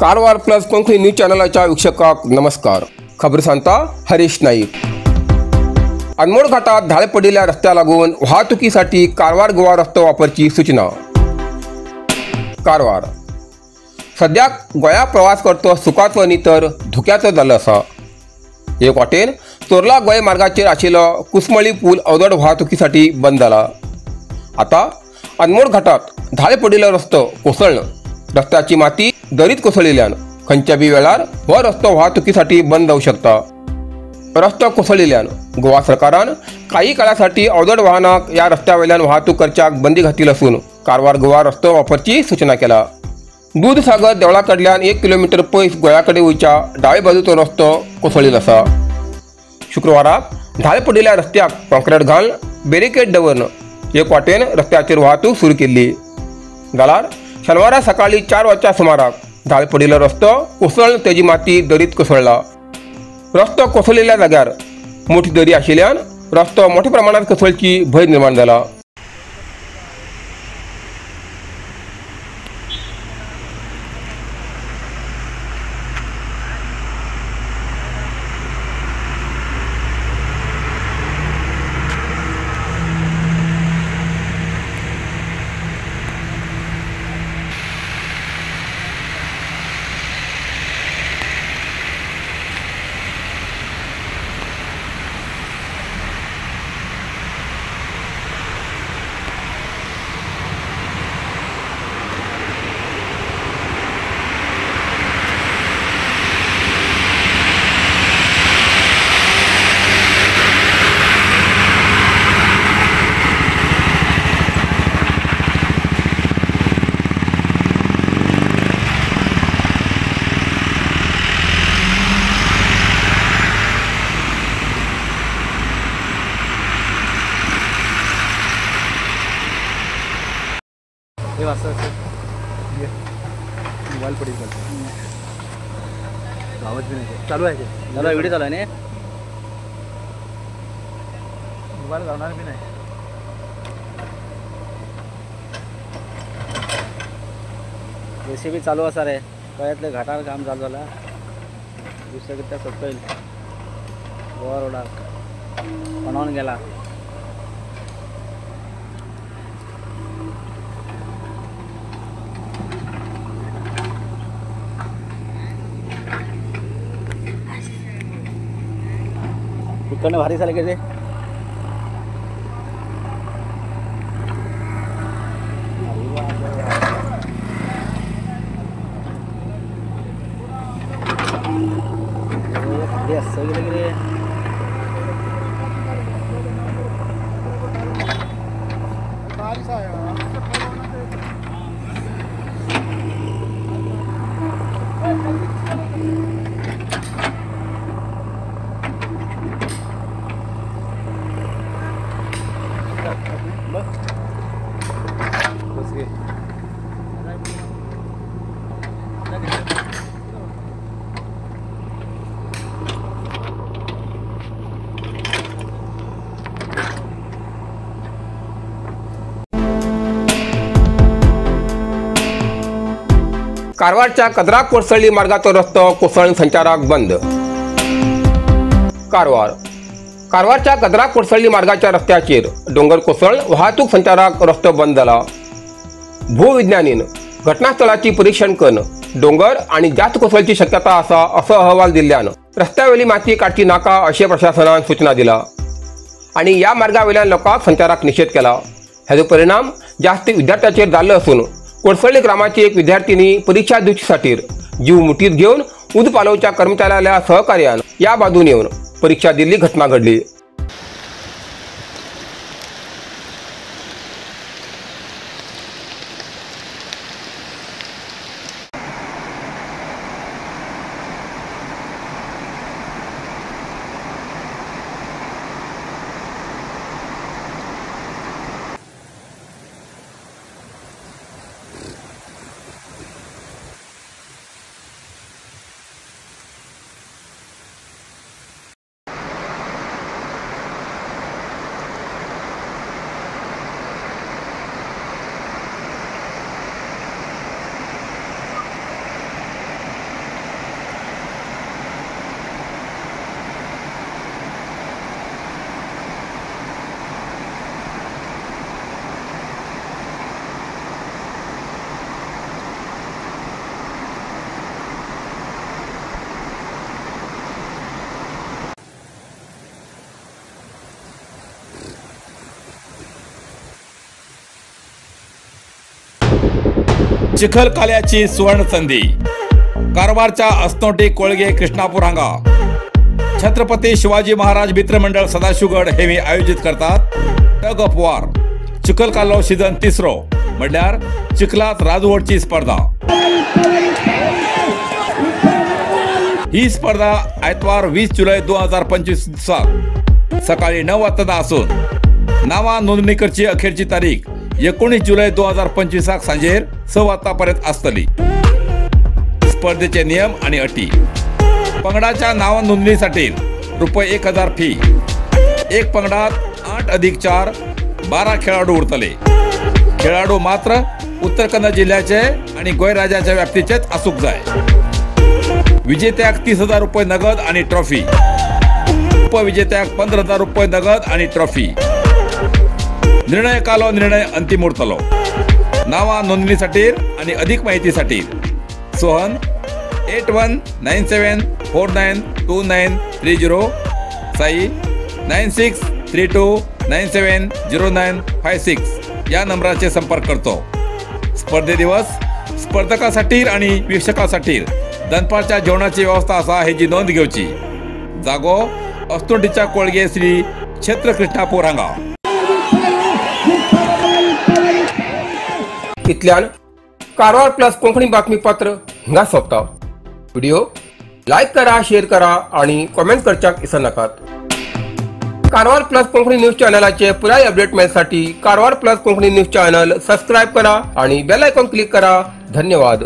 Karwar plus Konkani news चॅनलाच्या वीक्षकांक नमस्कार. खबर सांगता हरीश नाईक. अनमोड घाटात धाळे पडिल्ल्या रस्त्या लागून वाहतुकीसाठी कारवार गोवा रस्तो वापरची सूचना. कारवार सद्याक गोंया प्रवास करतो सुखाचो न्ही तर धुक्याचो जाल्लो आसा. एक वाटेन चोरला गोंय मार्गाचेर आशिल्लो कुसमळी पूल अवजड वाहतुकीसाठी बंद जाला. आता अनमोड घाटात धाळे पडिल्लो रस्तो कोसळ्ळो. रस्त्याची माती दरीत कोसळिल्ल्यान खंयच्या बी वेळार हो रस्तो वाहतुकीसाठी बंद जावंक शकता. रस्तो कोसळिल्ल्यान गोवा सरकारान काही काळासाठी अवजड वाहनाक या रस्त्या वयल्यान वाहतूक करच्याक बंदी घातली असून कारवार गोवा रस्तो वापरची सूचना केला. दूधसागर देवळा कडल्यान 1 किलोमीटर पयस गोंया कडेन वयच्या दावे बाजूचो रस्तो कोसळिल्लो आसा. शुक्रवाराक धाळे पडिल्ल्या रस्त्याक कॉन्क्रीट घालून बॅरिकेड दवरून एक वाटेन रस्त्याचेर वाहतूक सुरू केल्ली. जाल्यार शेनवारा सकाळी 4 वरांच्या सुमाराक धाळे पडिल्लो रस्तो कोसळून तेजी माती दरीत कोसळ्ळा. रस्तो कोसळिल्ल्या जाग्यार मोठी दरी आशिल्ल्यान रस्तो मोठ्या प्रमाणात कोसळची भंय निर्माण जाला. मोबाईल पडी आवाज भी नाही चालू आहे. चालू आहे, व्हिडिओ चालू आहे ना. मोबाईल लावणार भी नाही. जेसीबी चालू असा रे. गोव्यातले घाटार काम चालू झाला. दुसऱ्या सकयल गोवा रोडाक बनवून गेला. इकडनं भारी झाले की ते असं गेलं की रे. कारवारच्या कजरा कोसळली मार्गाचो रस्तो कोसळून संचाराक बंद. कारवारच्या कजरा कोसळली मार्गाच्या रस्त्याचेर डोंगर कोसळ वाहतूक संचाराक रस्तो बंद जाला. भूविज्ञानीन घटनास्थळाची परीक्षण करून डोंगर आणि जास्त कोसळची शक्यता आसा असो अहवाल दिल्ल्यान रस्त्यावेली माती काडची नाका अशें प्रशासनान सूचना दिला आणि या मार्गावेल्यान लोकांक संचाराक निषेध केला. हेजो परिणाम जास्त विद्यार्थ्यांचेर जाल्लो असून कोडसळ्ळी ग्रामाची एक विद्यार्थिनी परीक्षा दिवचे खातीर जीव मुठीत घेऊन उद पालवच्या कर्मचाऱ्याल्या सहकार्यान या बाजून येऊन परीक्षा दिल्ली घटना घडली. चिखलकाल्याची सुवर्ण संधी. कारवारच्या अस्नोटी कोळगे कृष्णापूर हांगा छत्रपती शिवाजी महाराज मित्रमंडळ सदाशिवगड हेमी आयोजित करतात टग ऑफ वॉर चिखलकालो सीझन 3 म्हणल्यार चिखलात राजवटची स्पर्धा. ही स्पर्धा आयतवार 20 जुलै 2025 दिसा सकाळी 9 वाजता आसून नावा नोंदणी करची अखेरची तारीख 19 जुलै 2025 सांजेर 6 वाजतापर्यंत आसतली. स्पर्धेचे नियम आणि अटी. पंगडाच्या नाव नोंदणीसाठी ₹1000 फी. एक पंगडात 8+4 12 खेळाडू उरतले. खेळाडू मात्र उत्तर कन्नड जिल्ह्याचे आणि गोय राज्याच्या व्याप्तीचेच आसूक जाय. विजेत्याक ₹30,000 नगद आणि ट्रॉफी. उपविजेत्याक ₹15,000 नगद आणि ट्रॉफी. निर्णय कालो निर्णय अंतिम उरतलो. नावा नोंदणीसाठी आणि अधिक माहितीसाठी सोहन 8197492930 साई 9632970956 या नंबराचे संपर्क करतो. स्पर्धे दिवस स्पर्धकासाठी आणि वीक्षकासाठी दनपारच्या जेवणाची व्यवस्था असा हेची नोंद घेवची. जागो अस्नोटीच्या कोळगे श्री क्षेत्र कृष्णापूर हांगा. इतल्यान कारवार प्लस कोंकणी बातमीपत्र हिंगा सोंपता. व्हिडिओ लाईक करा, शेअर करा आणि कमेंट करच्याक विसरू नाकात. कारवार प्लस कोंकणी न्यूज चॅनलाचे पुराय अपडेट मेळसाठी Karwar plus Konkani news channel subscribe करा आणि बेल आयकॉन क्लिक करा. धन्यवाद.